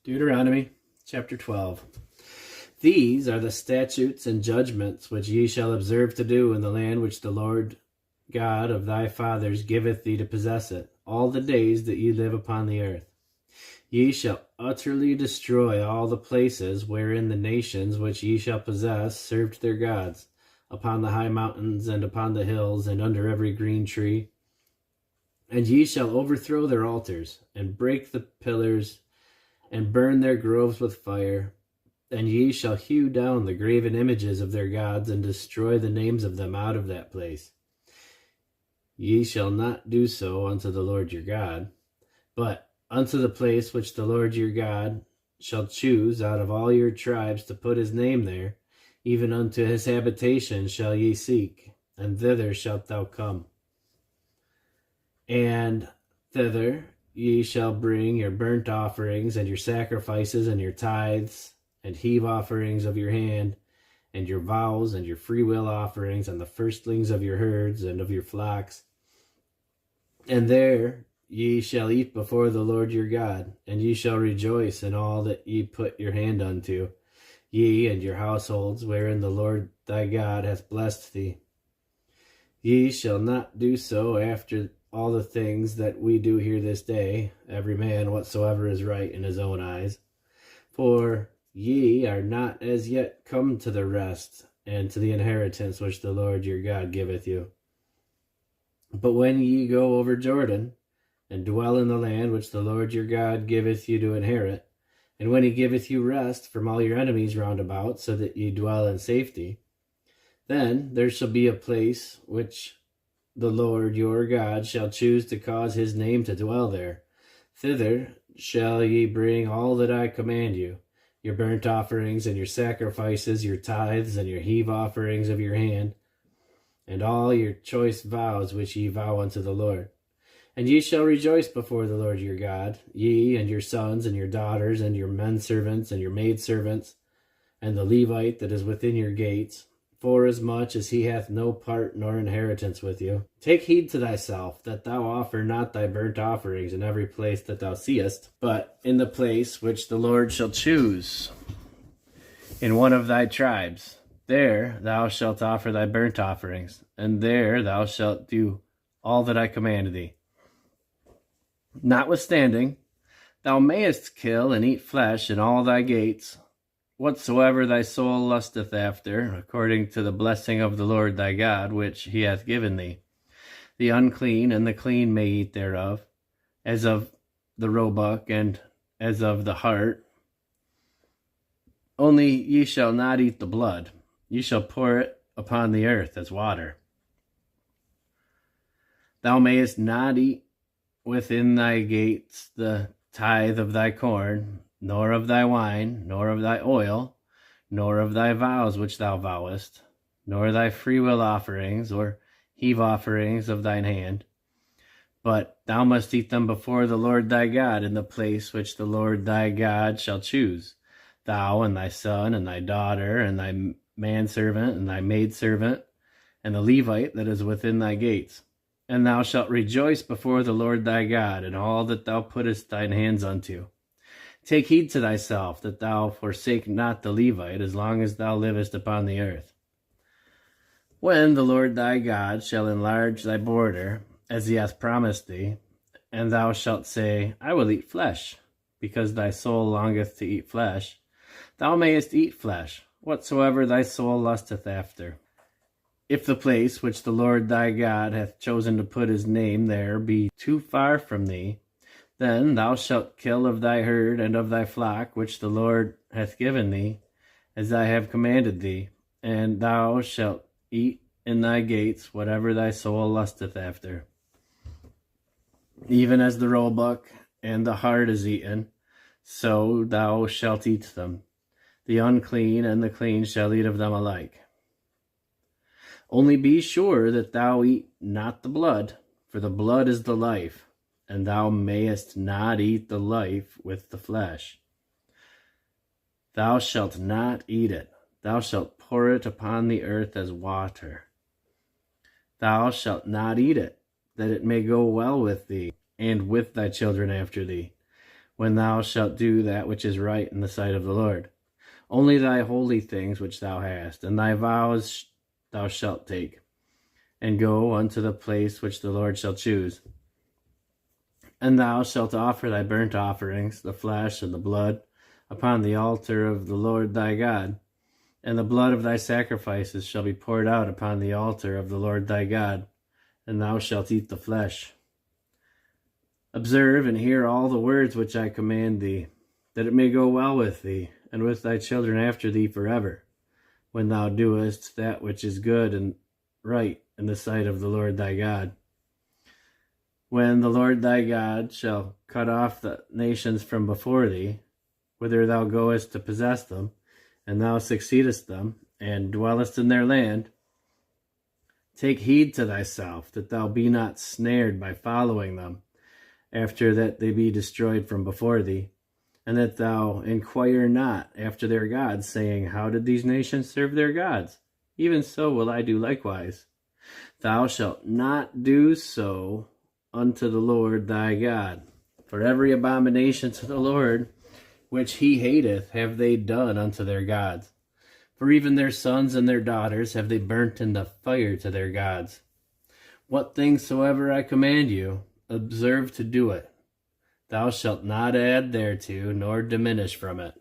Deuteronomy chapter 12. These are the statutes and judgments which ye shall observe to do in the land which the Lord God of thy fathers giveth thee to possess it, all the days that ye live upon the earth. Ye shall utterly destroy all the places wherein the nations which ye shall possess served their gods, upon the high mountains and upon the hills and under every green tree. And ye shall overthrow their altars, and break the pillars, and burn their groves with fire. And ye shall hew down the graven images of their gods, and destroy the names of them out of that place. Ye shall not do so unto the Lord your God, but unto the place which the Lord your God shall choose out of all your tribes to put his name there, even unto his habitation shall ye seek, and thither shalt thou come. And thither ye shall bring your burnt offerings, and your sacrifices, and your tithes, and heave offerings of your hand, and your vows, and your freewill offerings, and the firstlings of your herds and of your flocks. And there ye shall eat before the Lord your God, and ye shall rejoice in all that ye put your hand unto, ye and your households, wherein the Lord thy God hath blessed thee. Ye shall not do so after all the things that we do here this day, every man whatsoever is right in his own eyes. For ye are not as yet come to the rest and to the inheritance which the Lord your God giveth you. But when ye go over Jordan, and dwell in the land which the Lord your God giveth you to inherit, and when he giveth you rest from all your enemies round about, so that ye dwell in safety, then there shall be a place which the Lord your God shall choose to cause his name to dwell there. Thither shall ye bring all that I command you, your burnt offerings and your sacrifices, your tithes and your heave offerings of your hand, and all your choice vows which ye vow unto the Lord. And ye shall rejoice before the Lord your God, ye and your sons and your daughters and your menservants and your maidservants, and the Levite that is within your gates, forasmuch as he hath no part nor inheritance with you. Take heed to thyself, that thou offer not thy burnt offerings in every place that thou seest, but in the place which the Lord shall choose, in one of thy tribes. There thou shalt offer thy burnt offerings, and there thou shalt do all that I command thee. Notwithstanding, thou mayest kill and eat flesh in all thy gates, whatsoever thy soul lusteth after, according to the blessing of the Lord thy God, which he hath given thee. The unclean and the clean may eat thereof, as of the roebuck and as of the hart. Only ye shall not eat the blood. Ye shall pour it upon the earth as water. Thou mayest not eat within thy gates the tithe of thy corn, nor of thy wine, nor of thy oil, nor of thy vows which thou vowest, nor thy freewill offerings or heave offerings of thine hand. But thou must eat them before the Lord thy God in the place which the Lord thy God shall choose, thou and thy son and thy daughter and thy manservant and thy maidservant, and the Levite that is within thy gates. And thou shalt rejoice before the Lord thy God in all that thou puttest thine hands unto. Take heed to thyself, that thou forsake not the Levite, as long as thou livest upon the earth. When the Lord thy God shall enlarge thy border, as he hath promised thee, and thou shalt say, I will eat flesh, because thy soul longeth to eat flesh, thou mayest eat flesh, whatsoever thy soul lusteth after. If the place which the Lord thy God hath chosen to put his name there be too far from thee, then thou shalt kill of thy herd and of thy flock which the Lord hath given thee, as I have commanded thee, and thou shalt eat in thy gates whatever thy soul lusteth after. Even as the roebuck and the hart is eaten, so thou shalt eat them. The unclean and the clean shall eat of them alike. Only be sure that thou eat not the blood, for the blood is the life, and thou mayest not eat the life with the flesh. Thou shalt not eat it. Thou shalt pour it upon the earth as water. Thou shalt not eat it, that it may go well with thee, and with thy children after thee, when thou shalt do that which is right in the sight of the Lord. Only thy holy things which thou hast, and thy vows thou shalt take, and go unto the place which the Lord shall choose. And thou shalt offer thy burnt offerings, the flesh and the blood, upon the altar of the Lord thy God. And the blood of thy sacrifices shall be poured out upon the altar of the Lord thy God, and thou shalt eat the flesh. Observe and hear all the words which I command thee, that it may go well with thee, and with thy children after thee forever, when thou doest that which is good and right in the sight of the Lord thy God. When the Lord thy God shall cut off the nations from before thee, whither thou goest to possess them, and thou succeedest them, and dwellest in their land, take heed to thyself, that thou be not snared by following them, after that they be destroyed from before thee, and that thou inquire not after their gods, saying, how did these nations serve their gods? Even so will I do likewise. Thou shalt not do so unto the Lord thy God. For every abomination to the Lord which he hateth have they done unto their gods. For even their sons and their daughters have they burnt in the fire to their gods. What things soever I command you, observe to do it. Thou shalt not add thereto, nor diminish from it.